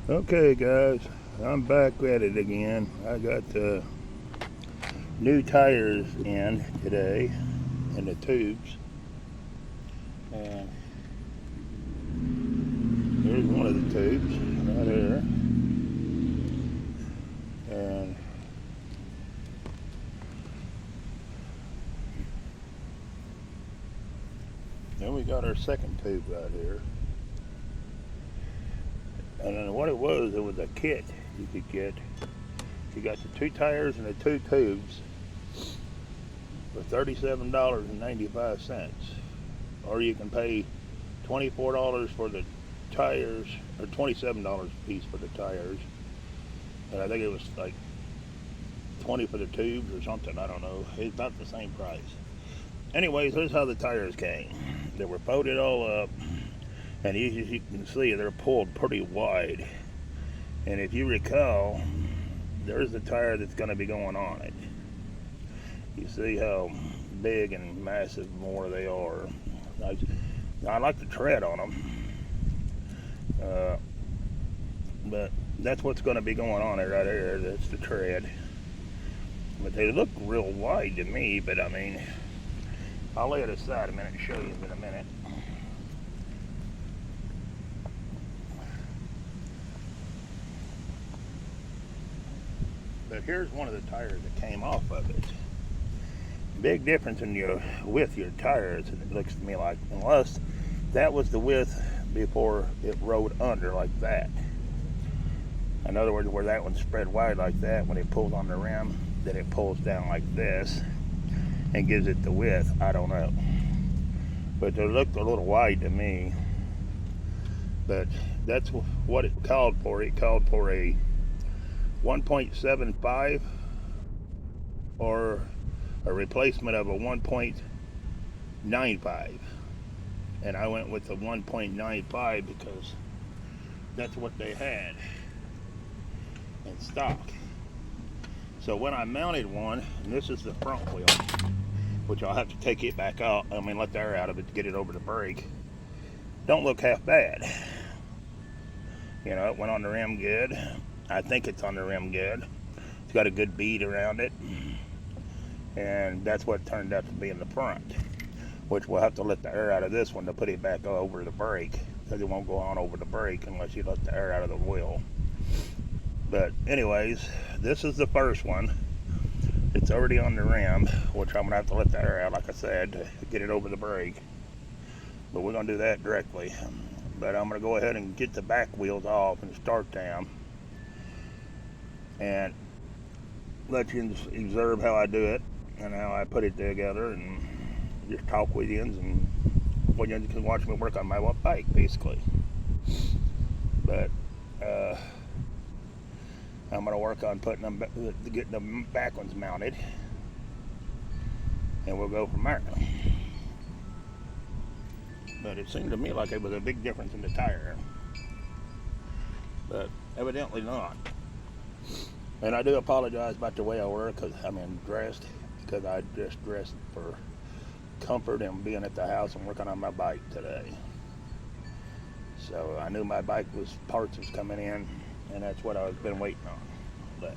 Okay guys, I'm back at it again. I got new tires in today in the tubes, and here's one of the tubes right there, and then we got our second tube right here. And then what it was a kit you could get. You got the two tires and the two tubes for $37.95, or you can pay $24 for the tires, or $27 a piece for the tires, and I think it was like 20 for the tubes or something. I don't know. It's about the same price. Anyways, here's how the tires came. They were folded all up, and as you can see, they're pulled pretty wide. And if you recall, there's the tire that's going to be going on it. You see how big and massive more they are. I like the tread on them, but that's what's going to be going on it right there. That's the tread. But they look real wide to me, but I mean, I'll lay it aside a minute and show you in a minute. But here's one of the tires that came off of it. Big difference in your width, your tires, it looks to me like, unless that was the width before it rode under like that. In other words, where that one spread wide like that, when it pulls on the rim, then it pulls down like this and gives it the width. I don't know. But they looked a little wide to me. But that's what it called for. It called for a 1.75 or a replacement of a 1.95, and I went with the 1.95 because that's what they had in stock. So when I mounted one, and this is the front wheel, which I'll have to take it back out, let the air out of it to get it over the brake, don't look half bad. You know, it went on the rim good. I think it's on the rim good. It's got a good bead around it, and that's what it turned out to be in the front, which we'll have to let the air out of this one to put it back over the brake, because it won't go on over the brake unless you let the air out of the wheel. But anyways, this is the first one. It's already on the rim, which I'm gonna have to let the air out, like I said, to get it over the brake. But we're gonna do that directly. But I'm gonna go ahead and get the back wheels off and start them, and let you observe how I do it and how I put it together, and just talk with you, and well, you can watch me work on my bike basically. But I'm going to work on putting them, getting the back ones mounted, and we'll go from there. But it seemed to me like it was a big difference in the tire, but evidently not. And I do apologize about the way I work, because dressed, because I just dressed for comfort and being at the house and working on my bike today. So I knew my bike parts was coming in, and that's what I've been waiting on today.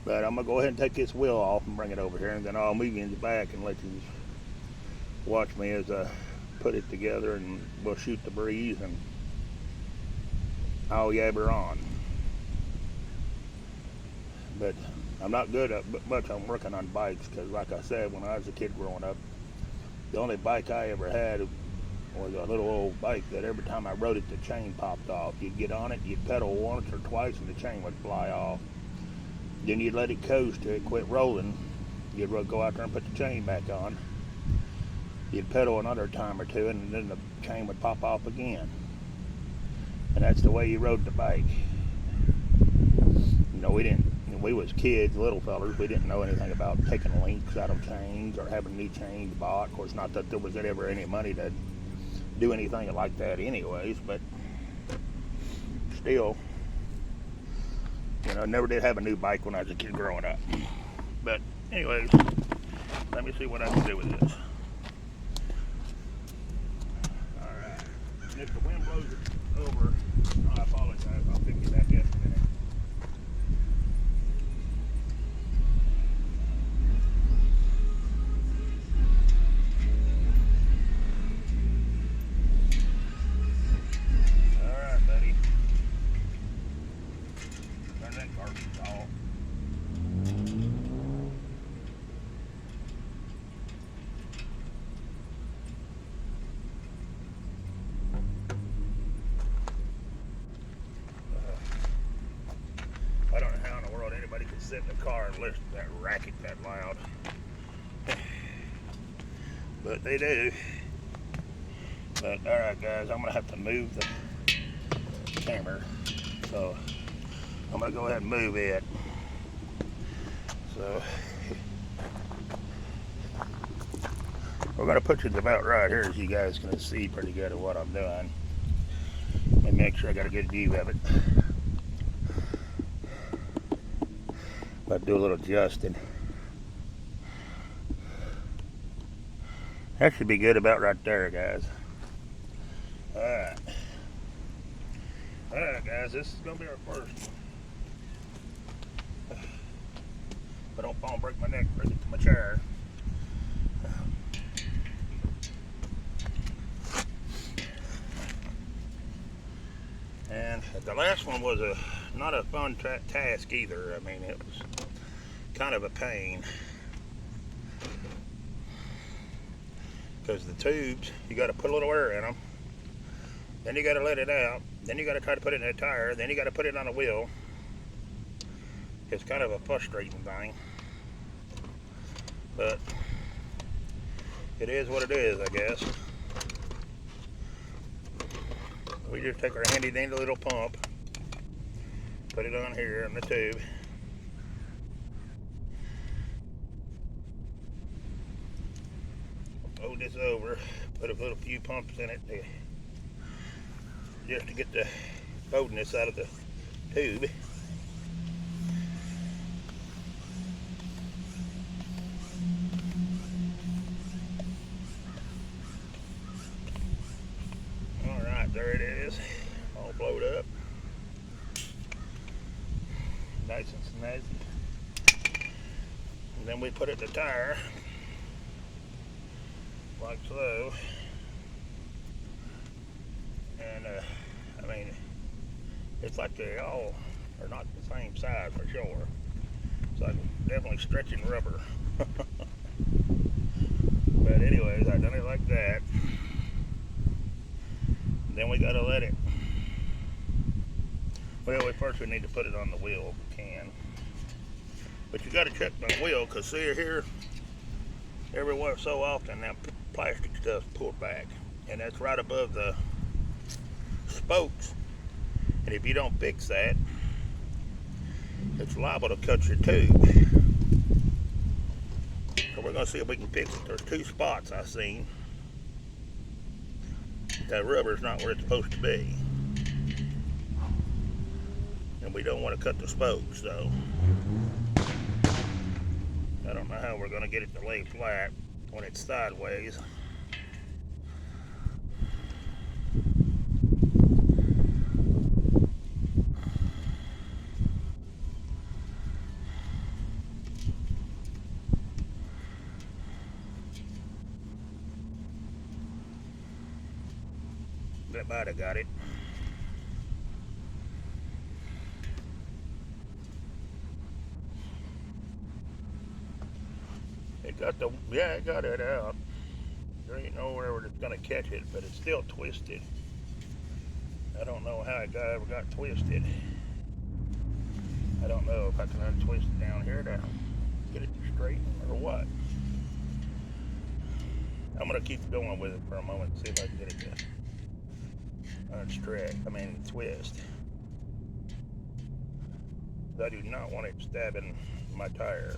But I'm gonna go ahead and take this wheel off and bring it over here, and then I'll move you in the back and let you watch me as I put it together, and we'll shoot the breeze and I'll yabber on. But I'm not good at much on working on bikes, because like I said, when I was a kid growing up, the only bike I ever had was a little old bike that every time I rode it, the chain popped off. You'd get on it, you'd pedal once or twice, and the chain would fly off. Then you'd let it coast till it quit rolling. You'd go out there and put the chain back on. You'd pedal another time or two, and then the chain would pop off again. And that's the way you rode the bike. You know, we was kids, little fellers, we didn't know anything about taking links out of chains or having new chains bought. Of course, not that there was ever any money to do anything like that anyways, but still, you know, never did have a new bike when I was a kid growing up. But anyways, let me see what I can do with this. Alright, and if the wind blows it over, I apologize, I'll fix sit in the car and listen to that racket that loud. But they do. But alright guys, I'm gonna have to move the camera. So I'm gonna go ahead and move it. So we're gonna put it about right here, as you guys can see pretty good of what I'm doing. Let me make sure I got a good view of it. I'll do a little adjusting. That should be good about right there, guys. Alright. Alright guys, this is gonna be our first. If I don't fall and break my neck, bring it to my chair. And the last one was not a fun task either. I mean, it was kind of a pain. Because the tubes, you got to put a little air in them, then you got to let it out, then you got to try to put it in a tire, then you got to put it on a wheel. It's kind of a frustrating thing, but it is what it is, I guess. We just take our handy dandy little pump, put it on here in the tube. Fold this over, put a few pumps in it just to get the boldness out of the tube. Alright, there it is, all blowed up. Nice and snazzy. And then we put it in the tire. Like so, and I mean, it's like they all are not the same size for sure. It's like definitely stretching rubber. But anyways, I done it like that. Then we gotta let it. Well, first we need to put it on the wheel if we can. But you gotta check the wheel, cause see here, every so often that plastic stuff pulled back, and that's right above the spokes, and if you don't fix that, it's liable to cut your tube. So we're gonna see if we can fix it. There's two spots I seen that rubber's not where it's supposed to be, and we don't want to cut the spokes, so I don't know how we're gonna get it to lay flat when it's sideways. That might have got it. It got it out. There ain't nowhere where it's gonna catch it, but it's still twisted. I don't know how it ever got twisted. I don't know if I can untwist it down here to get it straight or what. I'm gonna keep going with it for a moment and see if I can get it to twist. I do not want it stabbing my tire.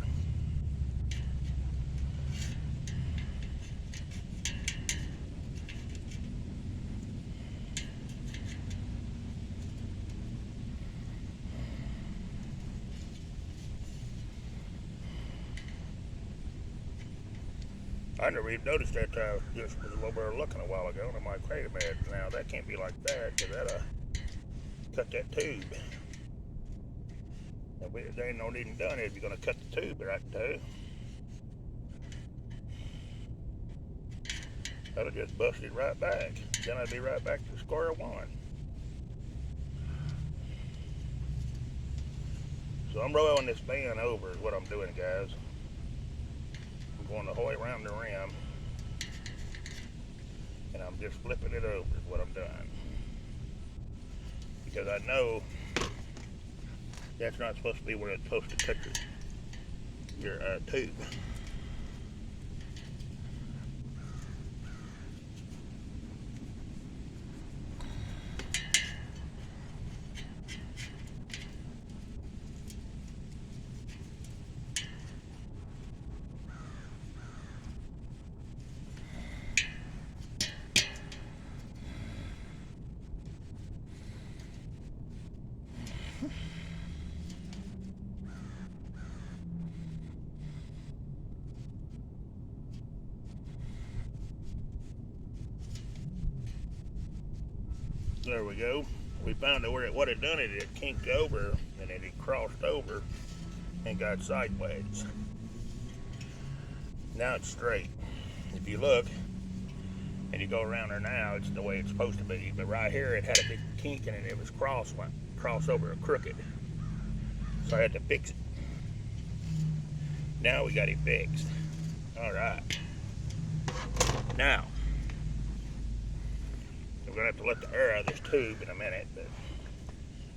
I never even noticed that just was over there looking a while ago, and I'm like, wait a minute, now that can't be like that, because that'll cut that tube. And there ain't no need in doing it if you're going to cut the tube right too. That'll just bust it right back. Then I'd be right back to square one. So I'm rolling this band over is what I'm doing, guys. Going the whole way around the rim, and I'm just flipping it over is what I'm doing, because I know That's not supposed to be where it's supposed to touch your tube. There we go. We found out where what it done. It kinked over, and then it crossed over and got sideways. Now it's straight. If you look and you go around there now, it's the way it's supposed to be. But right here, it had a big kink in it. It was cross over crooked. So I had to fix it. Now we got it fixed. All right. Now, we're going to have to let the air out of this tube in a minute, but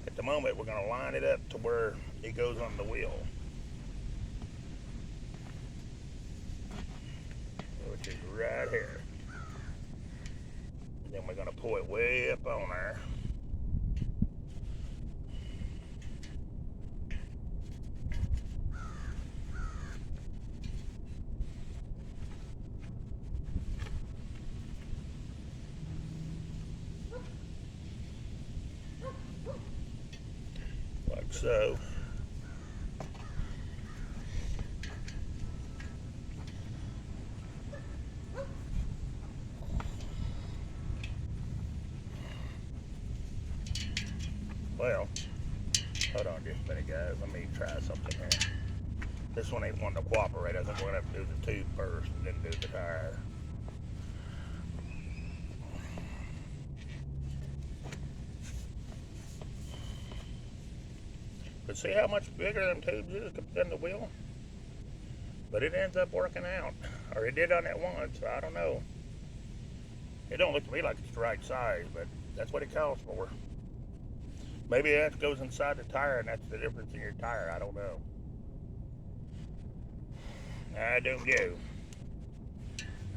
at the moment we're going to line it up to where it goes on the wheel, which is right here. And then we're going to pull it way up on there. Like so. Well, hold on just a minute, guys. Let me try something here. This one ain't wanting to cooperate. I think we're going to have to do the tube first and then do the tire. But see how much bigger them tubes is than the wheel? But it ends up working out. Or it did on that one, so I don't know. It don't look to me like it's the right size, but that's what it calls for. Maybe that goes inside the tire and that's the difference in your tire. I don't know. I don't know.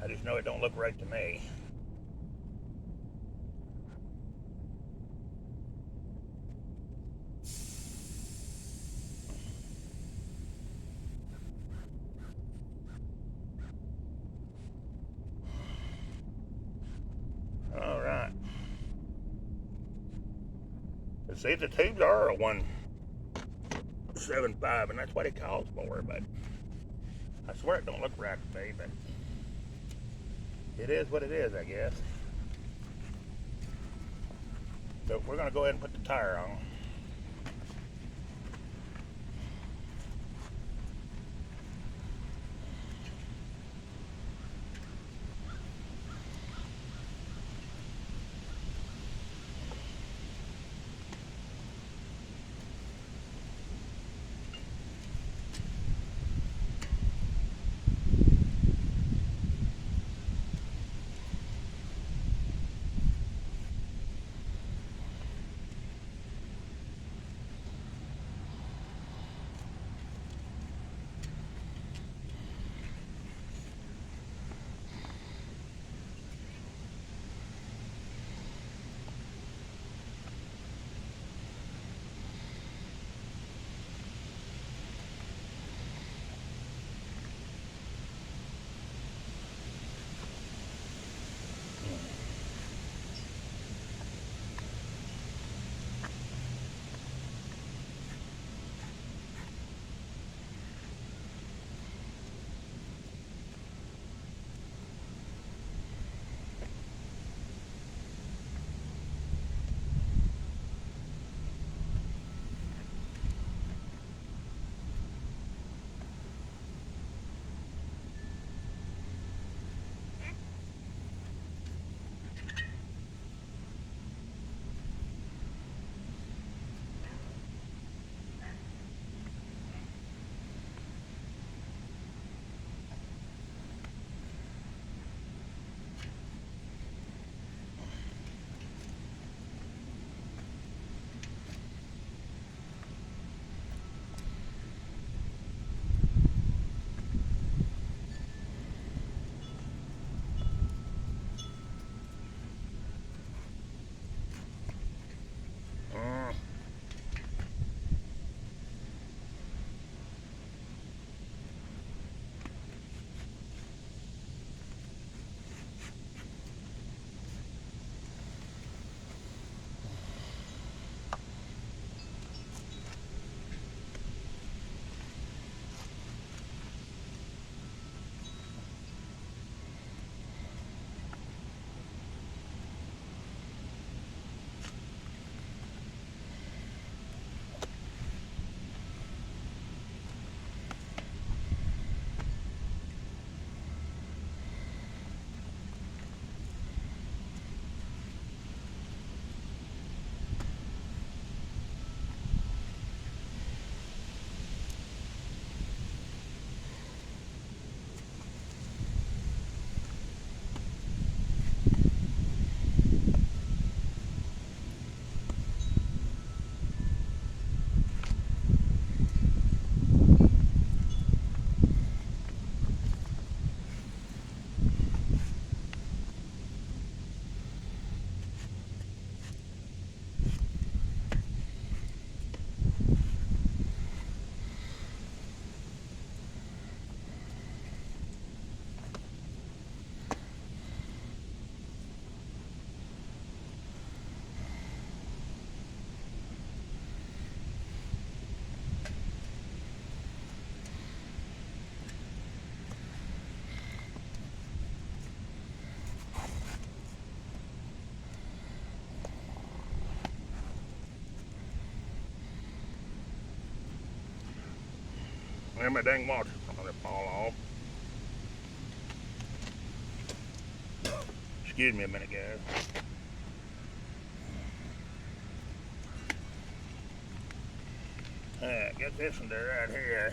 I just know it don't look right to me. All right. But see, the tubes are a 1.75, and that's what it calls for, but I swear it don't look right to me, but it is what it is, I guess. So we're going to go ahead and put the tire on. And my dang watch is gonna fall off. Excuse me a minute, guys. Alright, get this one there right here.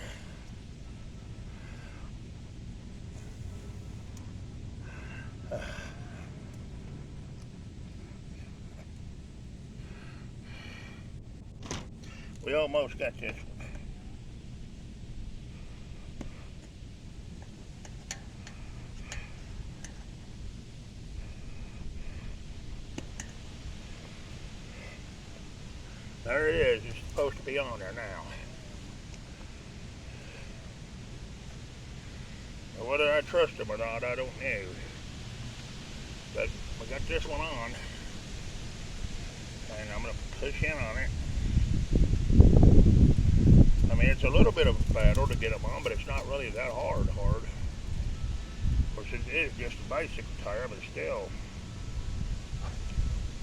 We almost got this one. There it is. It's supposed to be on there now. Now, whether I trust them or not, I don't know. But we got this one on. And I'm going to push in on it. I mean, it's a little bit of a battle to get them on, but it's not really that hard. Of course, it is just a basic tire, but still.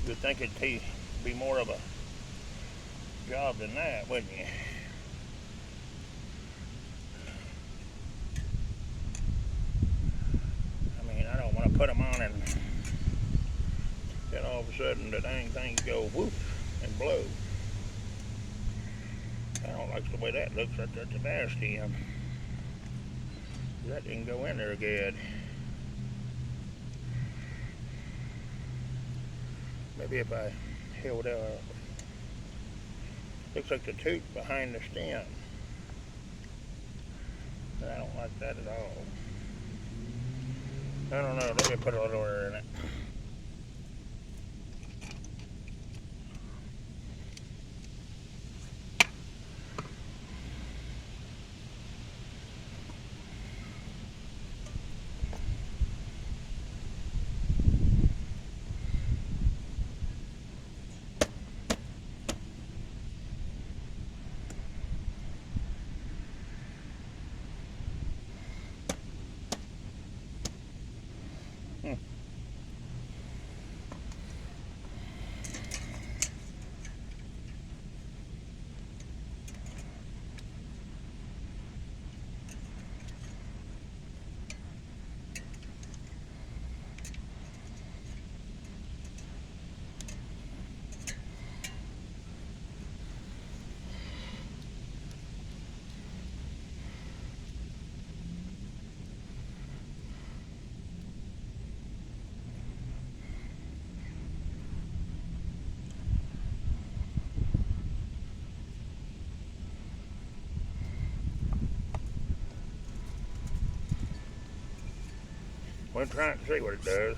You'd think it'd be more of a job than that, wouldn't you? I mean, I don't want to put them on and then all of a sudden the dang things go whoop and blow. I don't like the way that looks right there at the dash cam. That didn't go in there good. Maybe if I held up. Looks like the tooth behind the stem. I don't like that at all. I don't know. Let me put a little air in it. We're trying to see what it does.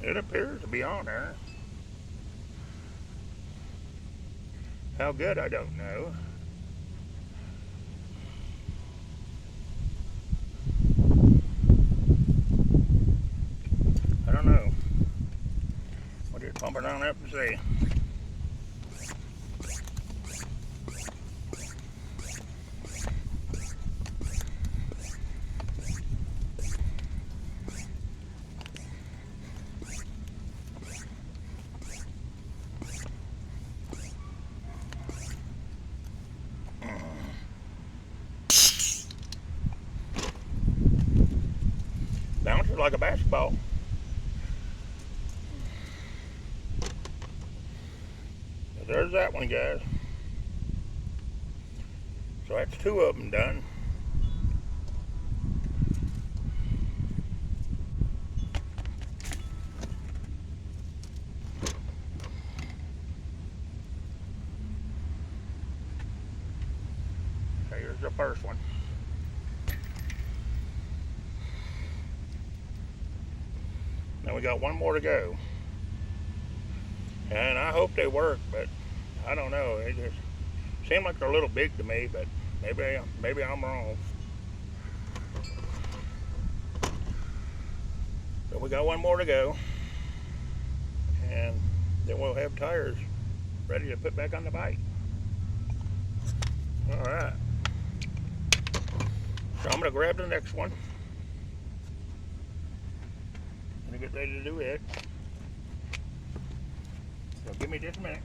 It appears to be on there. How good, I don't know. I don't know. We'll just pump it on up and see. Bounces like a basketball. there's that one, guys. So that's 2 of them done. Here's the first one. Now we got one more to go. And I hope they work, but I don't know. They just seem like they're a little big to me, but maybe I'm wrong. So we got one more to go. And then we'll have tires ready to put back on the bike. Alright. So I'm going to grab the next one. I'm going to get ready to do it. So give me just a minute.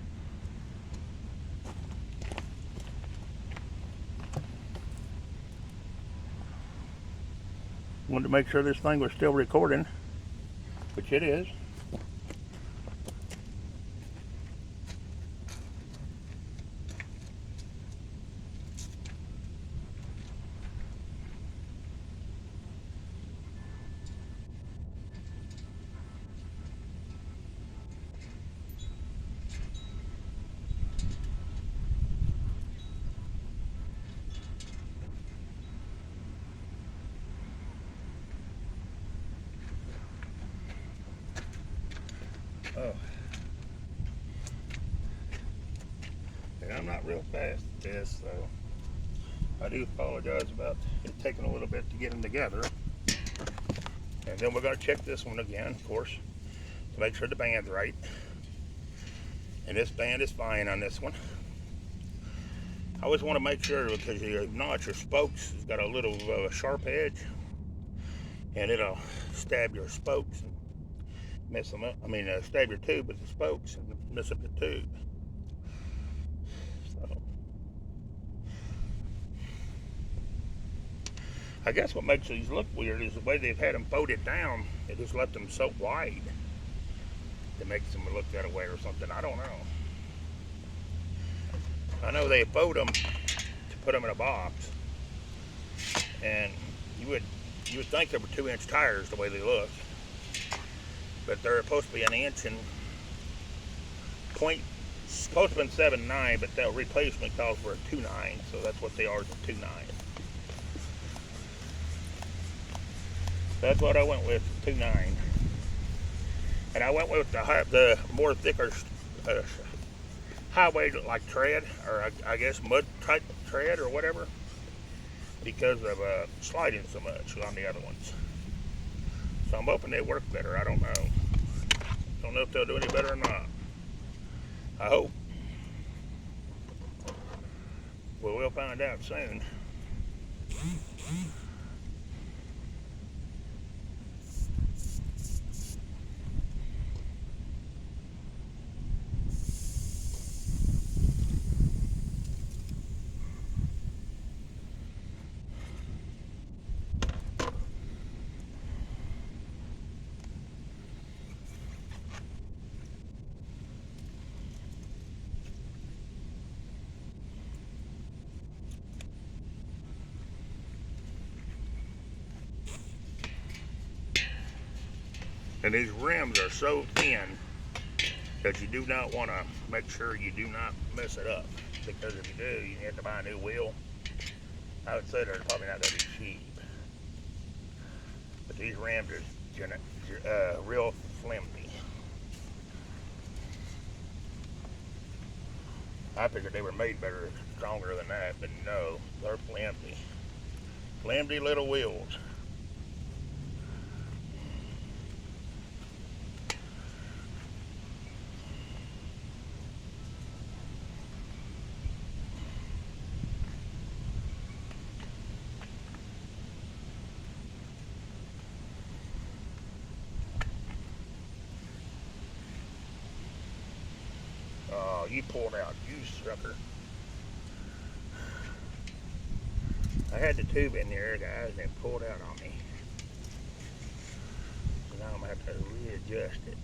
Wanted to make sure this thing was still recording, which it is. Oh. And I'm not real fast at this, so I do apologize about it taking a little bit to get them together. And then we're going to check this one again, of course, to make sure the band's right. And this band is fine on this one. I always want to make sure, because your notch, your spokes, has got a little sharp edge, and it'll stab your spokes and mess them up. I mean, stab your tube with the spokes and mess up the tube. So, I guess what makes these look weird is the way they've had them folded down. They just left them so wide. It makes them look that way or something. I don't know. I know they fold them to put them in a box, and you would think they were 2-inch tires the way they look, but they're supposed to be 1 inch and point. Supposed to be 7.9, but that replacement calls for a 2.9, so that's what they are, is a 2.9. That's what I went with, 2.9. And I went with the more thicker highway like tread, or I guess mud type tread or whatever, because of sliding so much on the other ones. So I'm hoping they work better. I don't know. Don't know if they'll do any better or not. I hope. Well, we'll find out soon. And these rims are so thin that you do not want to make sure you do not mess it up. Because if you do, you have to buy a new wheel. I would say they're probably not going to be cheap. But these rims are real flimsy. I figured they were made better, stronger than that, but no, they're flimsy. Flimsy little wheels. Oh, you pulled out, you sucker. I had the tube in there, guys, and it pulled out on me. So now I'm going to have to readjust it.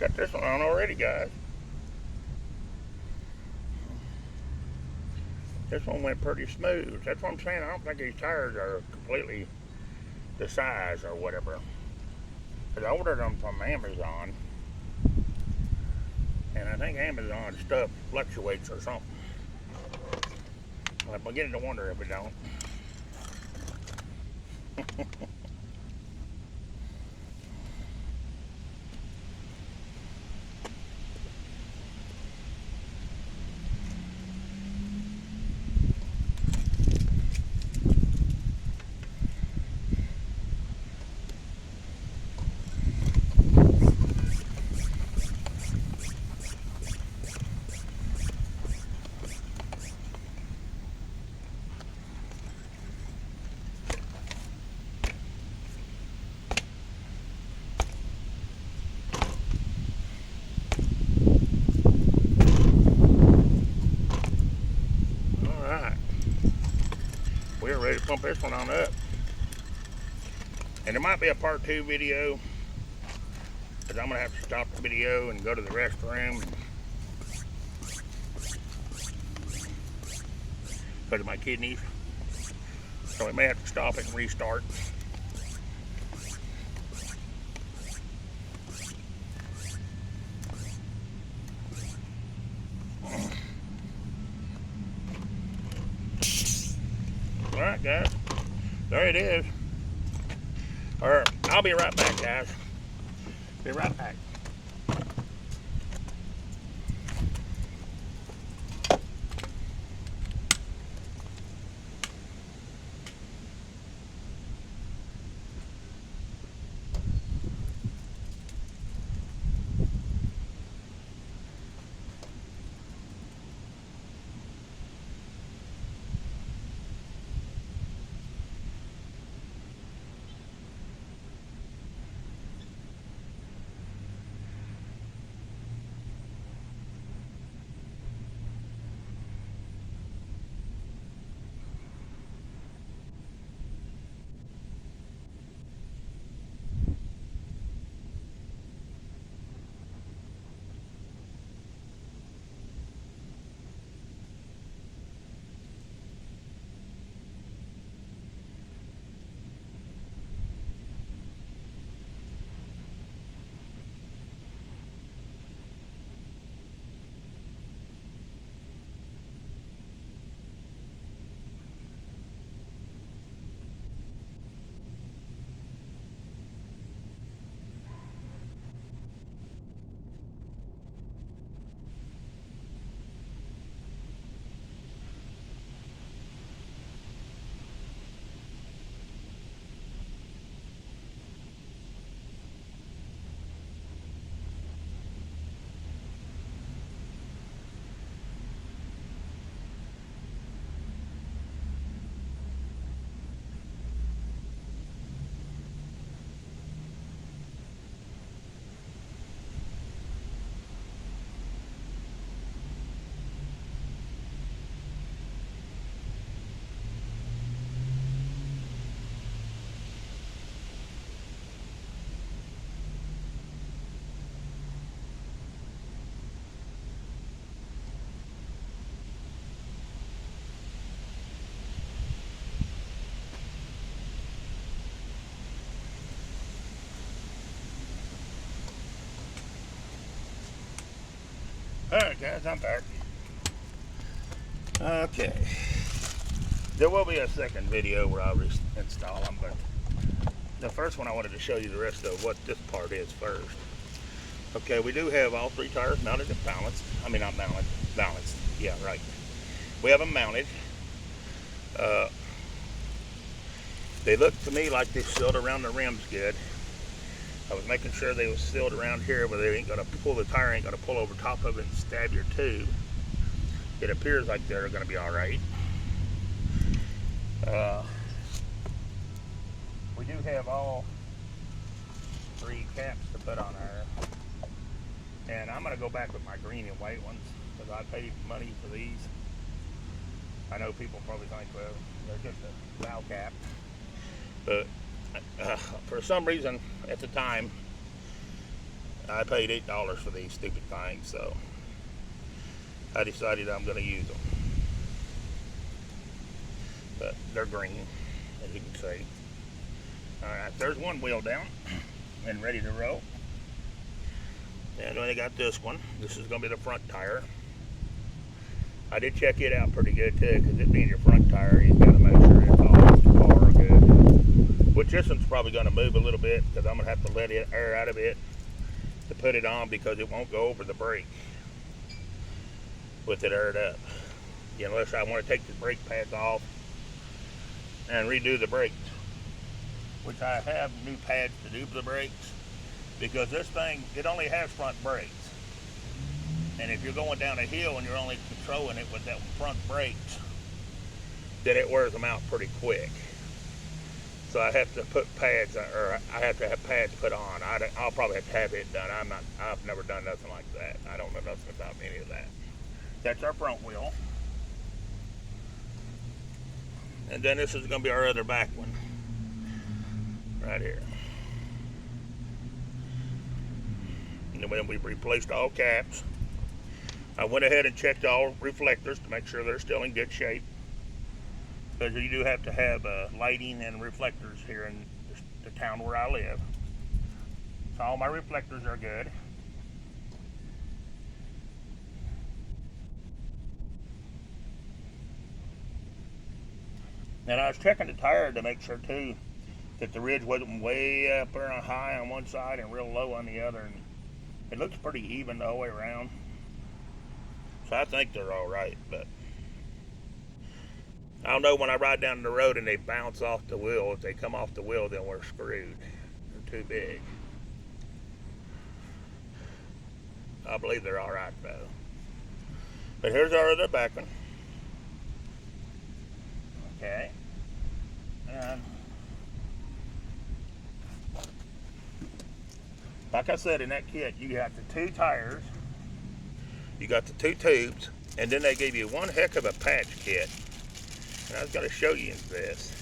got this one on already, guys. This one went pretty smooth. That's what I'm saying. I don't think these tires are completely the size or whatever. But I ordered them from Amazon. And I think Amazon stuff fluctuates or something. I'm beginning to wonder if it don't. We're ready to pump this one on up. And there might be a part 2 video, because I'm going to have to stop the video and go to the restroom because of my kidneys. So we may have to stop it and restart. Alright guys, there it is. Or I'll be right back, guys. Be right back. Alright guys, I'm back. Okay. There will be a second video where I'll install them, but the first one I wanted to show you the rest of what this part is first. Okay, we do have all 3 tires mounted and balanced. I mean, not mounted, balanced. Yeah, right. We have them mounted. They look to me like they're sealed around the rims good. I was making sure they were sealed around here, but they ain't gonna pull, the tire ain't gonna pull over top of it and stab your tube. It appears like they're gonna be all right. We do have all 3 caps to put on there, and I'm gonna go back with my green and white ones because I paid money for these. I know people probably think, well, they're just a valve cap, but for some reason at the time I paid $8 for these stupid things, so I decided I'm going to use them. But they're green, as you can see. Alright, there's one wheel down and ready to roll. And then I got this one. This is going to be the front tire. I did check it out pretty good too, because it being your front tire, you've got to make sure it's all up to par good. Which this one's probably going to move a little bit, because I'm going to have to let it air out of it to put it on, because it won't go over the brake with it aired up. Unless I want to take the brake pads off and redo the brakes, which I have new pads to do for the brakes, because this thing, it only has front brakes. And if you're going down a hill and you're only controlling it with that front brakes, then it wears them out pretty quick. So I have to put pads, or I have to have pads put on. I'll probably have to have it done. I've never done nothing like that. I don't know nothing about any of that. That's our front wheel. And then this is going to be our other back one, right here. And then we replaced all caps. I went ahead and checked all reflectors to make sure they're still in good shape, because you do have to have lighting and reflectors here in the town where I live. So all my reflectors are good. And I was checking the tire to make sure too that the ridge wasn't way up there high on one side and real low on the other. And it looks pretty even the whole way around. So I think they're all right, but I don't know, when I ride down the road and they bounce off the wheel, if they come off the wheel, then we're screwed. They're too big. I believe they're all right though. But here's our other back one. Okay. And like I said, in that kit, you got the 2 tires, you got the 2 tubes, and then they gave you one heck of a patch kit. And I was going to show you this.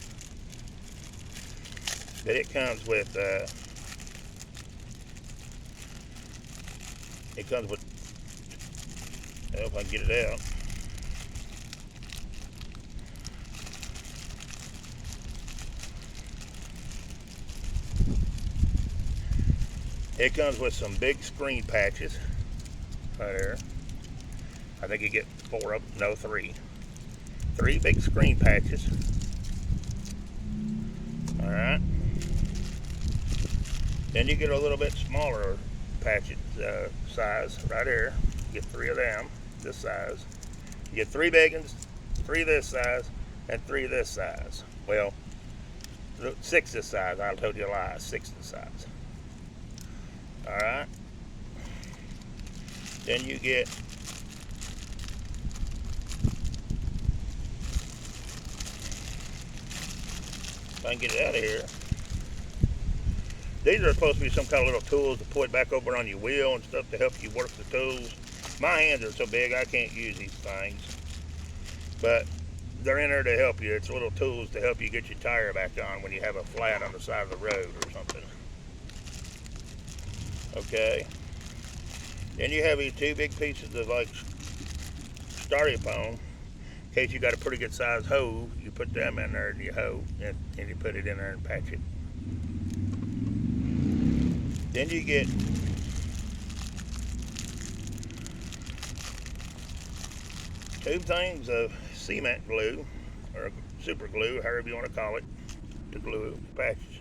That it comes with, I hope I can get it out. It comes with some big screen patches right there. I think you get 4 of them, no, 3. 3 big screen patches. Alright. Then you get a little bit smaller patch size right here. You get 3 of them, this size. You get 3 big ones, 3 this size, and 3 this size. Well, 6 this size. I told you a lie. 6 this size. Alright. Then you get if I can get it out of here. These are supposed to be some kind of little tools to put back over on your wheel and stuff to help you work the tools. My hands are so big I can't use these things. But they're in there to help you. It's little tools to help you get your tire back on when you have a flat on the side of the road or something. Okay. Then you have these 2 big pieces of like styrofoam. In case you got a pretty good sized hose, you put them in there and you hose and you put it in there and patch it. Then you get two things of cement glue, or super glue, however you want to call it, to glue the patches.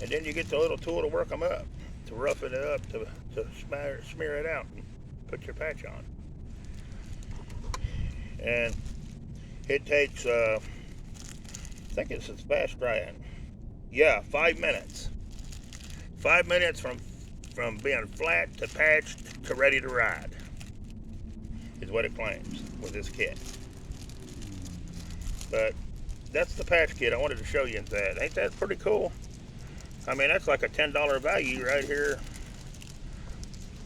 And then you get the little tool to work them up, to rough it up, to smear it out and put your patch on. And it takes, I think it's fast drying. Yeah, 5 minutes. 5 minutes from being flat to patched to ready to ride is what it claims with this kit. But that's the patch kit. I wanted to show you that. Ain't that pretty cool? I mean, that's like a $10 value right here,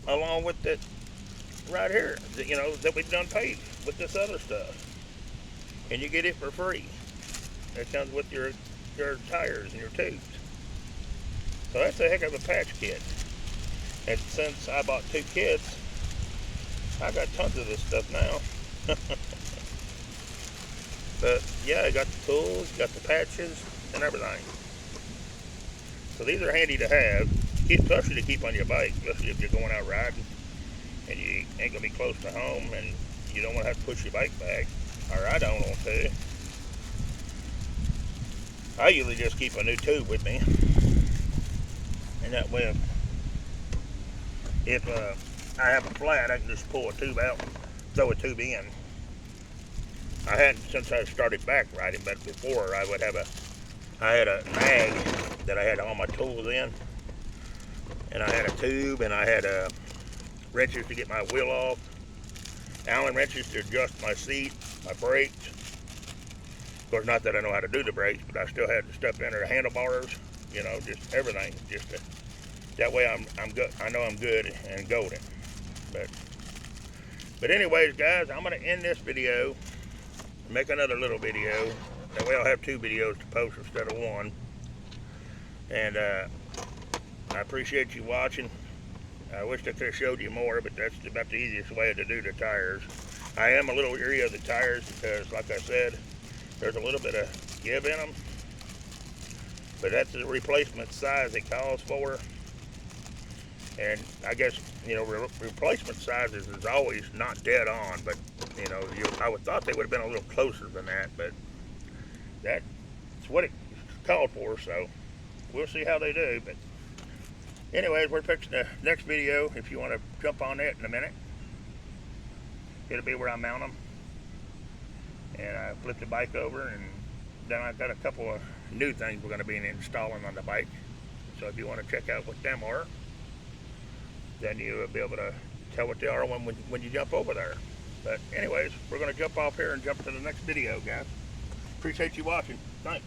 along with it right here, you know, that we've done paid with this other stuff. And you get it for free. It comes with your tires and your tubes. So that's a heck of a patch kit. And since I bought 2 kits, I got tons of this stuff now. But yeah, I got the tools, got the patches, and everything. So these are handy to have, especially to keep on your bike, especially if you're going out riding and you ain't gonna be close to home and you don't want to have to push your bike back, or I don't want to. I usually just keep a new tube with me, and that way if I have a flat, I can just pull a tube out, throw a tube in. I hadn't since I started back riding, but before I had a mag that I had all my tools in, and I had a tube, and I had wrenches to get my wheel off, Allen wrenches to adjust my seat, my brakes. Of course, not that I know how to do the brakes, but I still had the stuff in there, the handlebars, you know, just everything, just to, that way I'm good. I know I'm good and golden. But anyways, guys, I'm gonna end this video, make another little video. That way I'll have 2 videos to post instead of 1. And I appreciate you watching. I wish I could have showed you more, but that's about the easiest way to do the tires. I am a little weary of the tires because, like I said, there's a little bit of give in them. But that's the replacement size it calls for. And I guess, you know, replacement sizes is always not dead on, but, you know, I would thought they would have been a little closer than that, but that's what it's called for, so we'll see how they do. But anyways, we're fixing the next video. If you want to jump on that in a minute, it'll be where I mount them, and I flip the bike over, and then I've got a couple of new things we're going to be installing on the bike. So if you want to check out what them are, then you'll be able to tell what they are when you jump over there. But anyways, we're going to jump off here and jump to the next video, guys. Appreciate you watching. Thanks.